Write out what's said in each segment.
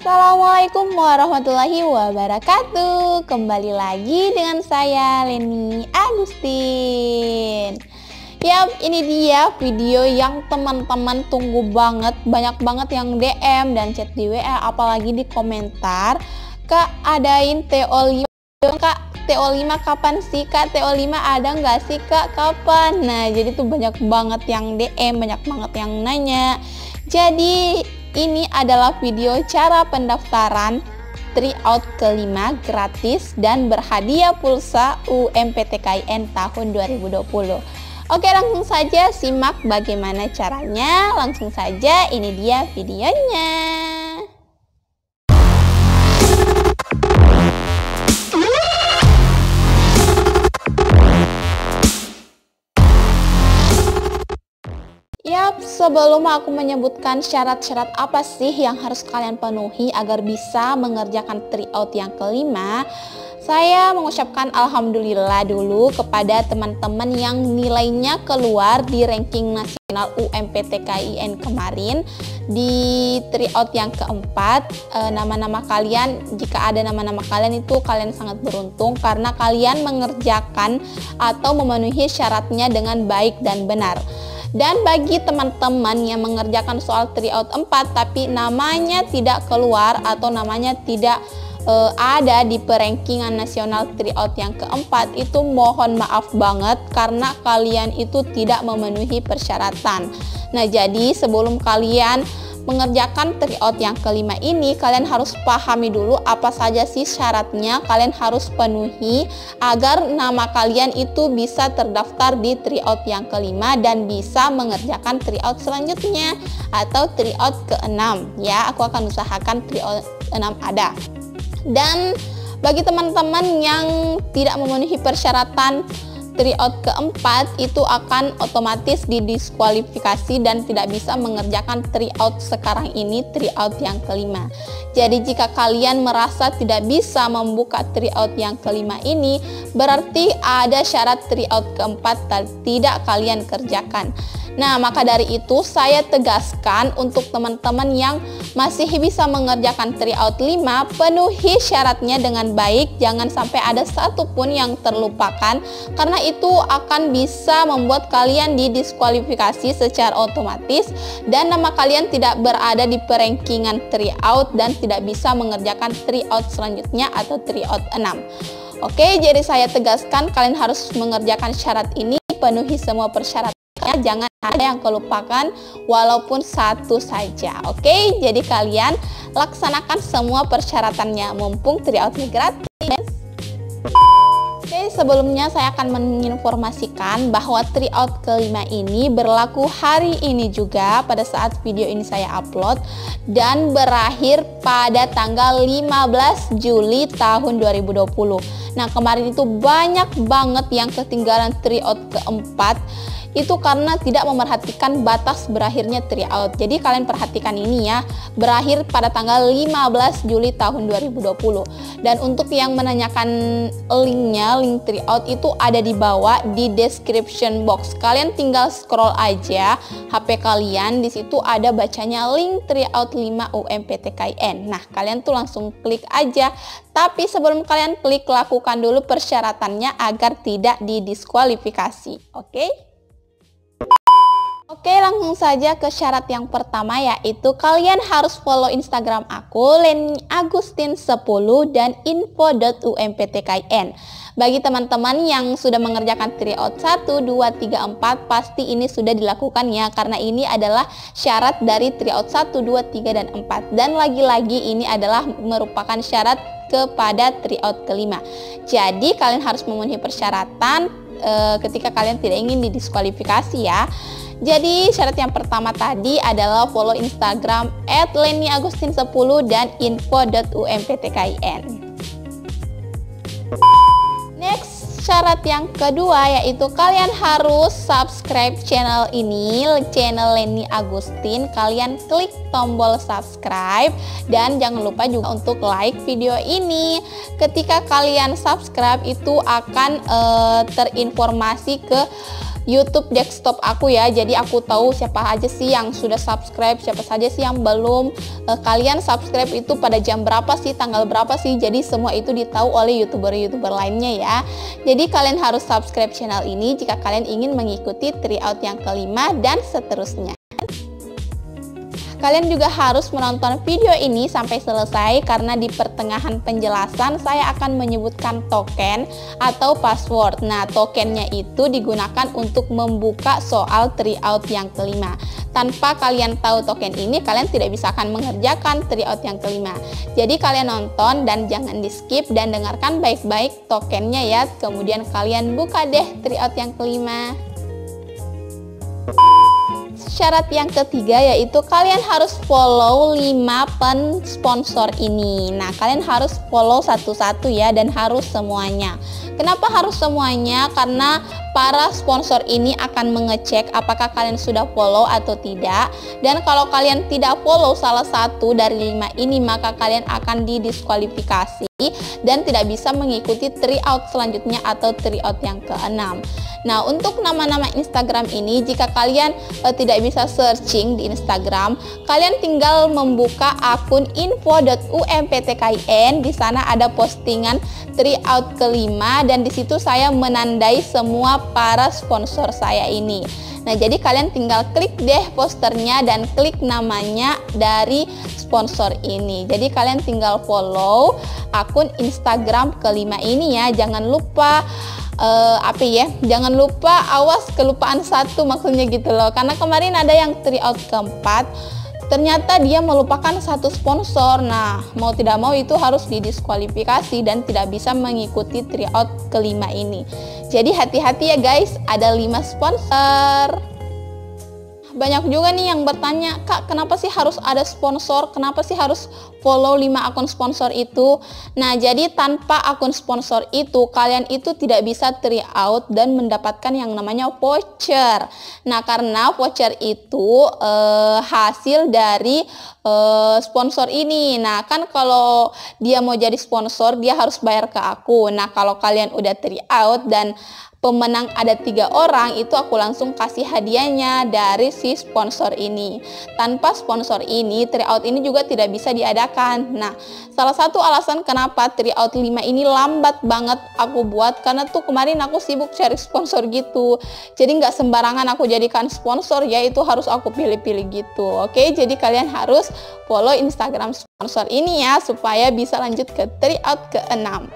Assalamualaikum warahmatullahi wabarakatuh. Kembali lagi dengan saya Leni Agustin. Yap, ini dia video yang teman-teman tunggu banget. Banyak banget yang DM dan chat di WA, apalagi di komentar. Kak, adain TO5. Kak, TO5 kapan sih? Kak, TO5 ada nggak sih Kak? Kapan? Nah, jadi tuh banyak banget yang DM, banyak banget yang nanya. Jadi ini adalah video cara pendaftaran tryout kelima gratis dan berhadiah pulsa UMPTKIN tahun 2020. Oke, langsung saja simak bagaimana caranya. Langsung saja, ini dia videonya. Yap, sebelum aku menyebutkan syarat-syarat apa sih yang harus kalian penuhi agar bisa mengerjakan tryout yang kelima, saya mengucapkan alhamdulillah dulu kepada teman-teman yang nilainya keluar di ranking nasional UMPTKIN kemarin di tryout yang keempat. Nama-nama kalian, jika ada nama-nama kalian itu kalian sangat beruntung karena kalian mengerjakan atau memenuhi syaratnya dengan baik dan benar. Dan bagi teman-teman yang mengerjakan soal tryout 4 tapi namanya tidak keluar atau namanya tidak ada di perankingan nasional tryout yang keempat, itu mohon maaf banget karena kalian itu tidak memenuhi persyaratan. Nah, jadi sebelum kalian mengerjakan tryout yang kelima ini, kalian harus pahami dulu apa saja sih syaratnya kalian harus penuhi agar nama kalian itu bisa terdaftar di tryout yang kelima dan bisa mengerjakan tryout selanjutnya atau tryout ke-6 ya. Aku akan usahakan tryout 6 ada. Dan bagi teman-teman yang tidak memenuhi persyaratan tryout keempat, itu akan otomatis didiskualifikasi dan tidak bisa mengerjakan tryout sekarang ini, tryout yang kelima. Jadi jika kalian merasa tidak bisa membuka tryout yang kelima ini, berarti ada syarat tryout keempat dan tidak kalian kerjakan. Nah, maka dari itu saya tegaskan untuk teman-teman yang masih bisa mengerjakan tryout 5, penuhi syaratnya dengan baik, jangan sampai ada satupun yang terlupakan, karena itu akan bisa membuat kalian didiskualifikasi secara otomatis dan nama kalian tidak berada di perankingan tryout dan tidak bisa mengerjakan tryout selanjutnya atau tryout 6. Oke, jadi saya tegaskan kalian harus mengerjakan syarat ini, penuhi semua persyaratan. Jangan ada yang kelupakan walaupun satu saja. Oke, jadi kalian laksanakan semua persyaratannya mumpung tryoutnya gratis. Oke, sebelumnya saya akan menginformasikan bahwa tryout kelima ini berlaku hari ini juga pada saat video ini saya upload dan berakhir pada tanggal 15 Juli tahun 2020. Nah, kemarin itu banyak banget yang ketinggalan tryout keempat, itu karena tidak memerhatikan batas berakhirnya tryout. Jadi kalian perhatikan ini ya, berakhir pada tanggal 15 Juli tahun 2020. Dan untuk yang menanyakan linknya, link tryout itu ada di bawah di description box. Kalian tinggal scroll aja HP kalian, di situ ada bacanya link tryout 5 UMPTKIN. Nah, kalian tuh langsung klik aja. Tapi sebelum kalian klik, lakukan dulu persyaratannya agar tidak didiskualifikasi. Oke, langsung saja ke syarat yang pertama, yaitu kalian harus follow Instagram aku Leni Agustin 10 dan info.umptkin. Bagi teman-teman yang sudah mengerjakan tryout 1, 2, 3, 4, pasti ini sudah dilakukan ya, karena ini adalah syarat dari tryout 1, 2, 3, dan 4. Dan lagi-lagi ini adalah merupakan syarat kepada tryout kelima. Jadi kalian harus memenuhi persyaratan ketika kalian tidak ingin didiskualifikasi ya. Jadi syarat yang pertama tadi adalah follow Instagram @leniagustin10 dan info.umptkin. Next, syarat yang kedua yaitu kalian harus subscribe channel ini, channel Leni Agustin. Kalian klik tombol subscribe dan jangan lupa juga untuk like video ini. Ketika kalian subscribe itu akan terinformasi ke YouTube desktop aku ya. Jadi aku tahu siapa aja sih yang sudah subscribe, siapa saja sih yang belum. Kalian subscribe itu pada jam berapa sih, tanggal berapa sih. Jadi semua itu ditahu oleh YouTuber-YouTuber lainnya ya. Jadi kalian harus subscribe channel ini jika kalian ingin mengikuti tryout yang kelima dan seterusnya. Kalian juga harus menonton video ini sampai selesai karena di pertengahan penjelasan saya akan menyebutkan token atau password. Nah, tokennya itu digunakan untuk membuka soal tryout yang kelima. Tanpa kalian tahu token ini, kalian tidak bisa akan mengerjakan tryout yang kelima. Jadi kalian nonton dan jangan di skip dan dengarkan baik-baik tokennya ya. Kemudian kalian buka deh tryout yang kelima. Syarat yang ketiga yaitu kalian harus follow 5 pensponsor ini. Nah, kalian harus follow satu-satu ya, dan harus semuanya. Kenapa harus semuanya? Karena para sponsor ini akan mengecek apakah kalian sudah follow atau tidak. Dan kalau kalian tidak follow salah satu dari 5 ini, maka kalian akan didiskualifikasi dan tidak bisa mengikuti tryout selanjutnya atau tryout yang ke-6. Nah, untuk nama-nama Instagram ini, jika kalian tidak bisa searching di Instagram, kalian tinggal membuka akun info.umptkin. Di sana ada postingan tryout kelima dan di situ saya menandai semua para sponsor saya ini. Nah, jadi kalian tinggal klik deh posternya dan klik namanya dari sponsor ini. Jadi kalian tinggal follow akun Instagram kelima ini ya. Jangan lupa jangan lupa, awas kelupaan satu maksudnya gitu loh. Karena kemarin ada yang tryout keempat, ternyata dia melupakan satu sponsor. Nah, mau tidak mau itu harus didiskualifikasi dan tidak bisa mengikuti tryout kelima ini. Jadi hati-hati ya guys, ada 5 sponsor. Banyak juga nih yang bertanya, Kak, kenapa sih harus ada sponsor? Kenapa sih harus follow 5 akun sponsor itu? Nah, jadi tanpa akun sponsor itu, kalian itu tidak bisa tryout dan mendapatkan yang namanya voucher. Nah, karena voucher itu hasil dari sponsor ini. Nah, kan kalau dia mau jadi sponsor, dia harus bayar ke aku. Nah, kalau kalian udah tryout dan pemenang ada 3 orang, itu aku langsung kasih hadiahnya dari si sponsor ini. Tanpa sponsor ini, tryout ini juga tidak bisa diadakan. Nah, salah satu alasan kenapa tryout 5 ini lambat banget aku buat, karena tuh kemarin aku sibuk cari sponsor gitu. Jadi nggak sembarangan aku jadikan sponsor ya, itu harus aku pilih-pilih gitu. Oke, jadi kalian harus follow Instagram sponsor ini ya, supaya bisa lanjut ke tryout ke-6.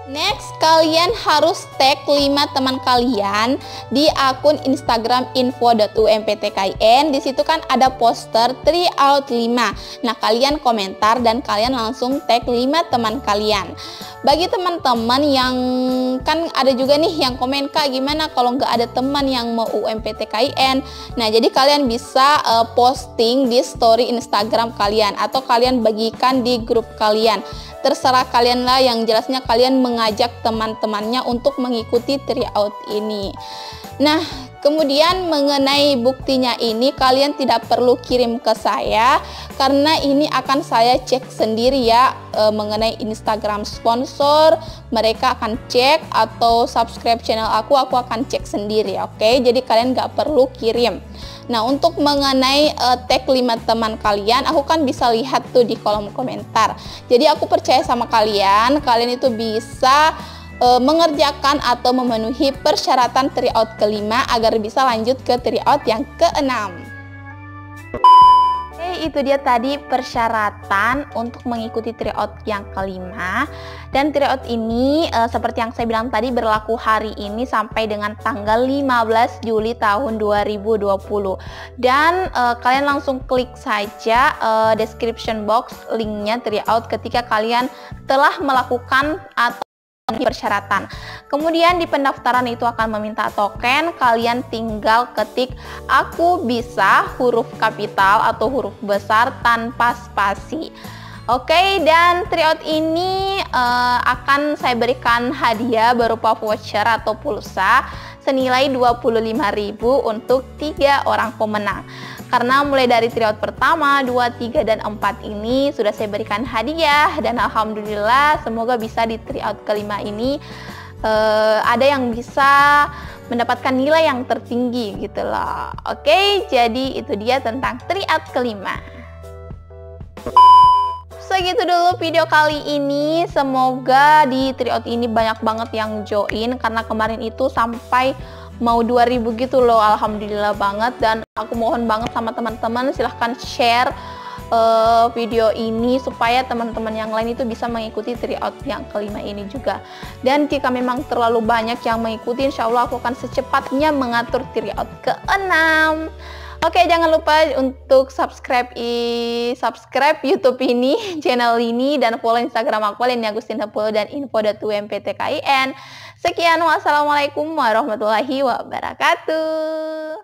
Next, kalian harus tag 5 teman kalian di akun Instagram info.umptkin. Di situ kan ada poster tryout 5. Nah, kalian komentar dan kalian langsung tag 5 teman kalian. Bagi teman-teman yang kan ada juga nih yang komen, Kak, gimana kalau nggak ada teman yang mau UMPTKIN? Nah, jadi kalian bisa posting di story Instagram kalian atau kalian bagikan di grup kalian. Terserah kalian lah, yang jelasnya kalian mengajak teman-temannya untuk mengikuti tryout ini. Nah, kemudian mengenai buktinya ini kalian tidak perlu kirim ke saya karena ini akan saya cek sendiri ya. Mengenai Instagram sponsor, mereka akan cek, atau subscribe channel aku akan cek sendiri, oke? Jadi kalian nggak perlu kirim. Nah, untuk mengenai tag 5 teman kalian, aku kan bisa lihat tuh di kolom komentar. Jadi aku percaya sama kalian, kalian itu bisa mengerjakan atau memenuhi persyaratan tryout kelima agar bisa lanjut ke tryout yang ke-6. Itu dia tadi persyaratan untuk mengikuti tryout yang kelima. Dan tryout ini seperti yang saya bilang tadi berlaku hari ini sampai dengan tanggal 15 Juli tahun 2020. Dan kalian langsung klik saja description box linknya tryout ketika kalian telah melakukan atau persyaratan. Kemudian di pendaftaran itu akan meminta token, kalian tinggal ketik aku bisa huruf kapital atau huruf besar tanpa spasi. Oke, dan tryout ini akan saya berikan hadiah berupa voucher atau pulsa senilai 25.000 untuk 3 orang pemenang. Karena mulai dari tryout pertama, 2, 3, dan 4 ini sudah saya berikan hadiah, dan alhamdulillah semoga bisa di tryout kelima ini ada yang bisa mendapatkan nilai yang tertinggi gitu loh. Oke, jadi itu dia tentang tryout kelima. Segitu dulu video kali ini. Semoga di tryout ini banyak banget yang join, karena kemarin itu sampai mau 2000 gitu loh. Alhamdulillah banget. Dan aku mohon banget sama teman-teman, silahkan share video ini supaya teman-teman yang lain itu bisa mengikuti tryout yang kelima ini juga. Dan jika memang terlalu banyak yang mengikuti, insya Allah aku akan secepatnya mengatur tryout ke-6. Oke, jangan lupa untuk subscribe YouTube ini, channel ini, dan follow Instagram aku Leni Agustina Polo dan info.umptkin. Sekian, wassalamualaikum warahmatullahi wabarakatuh.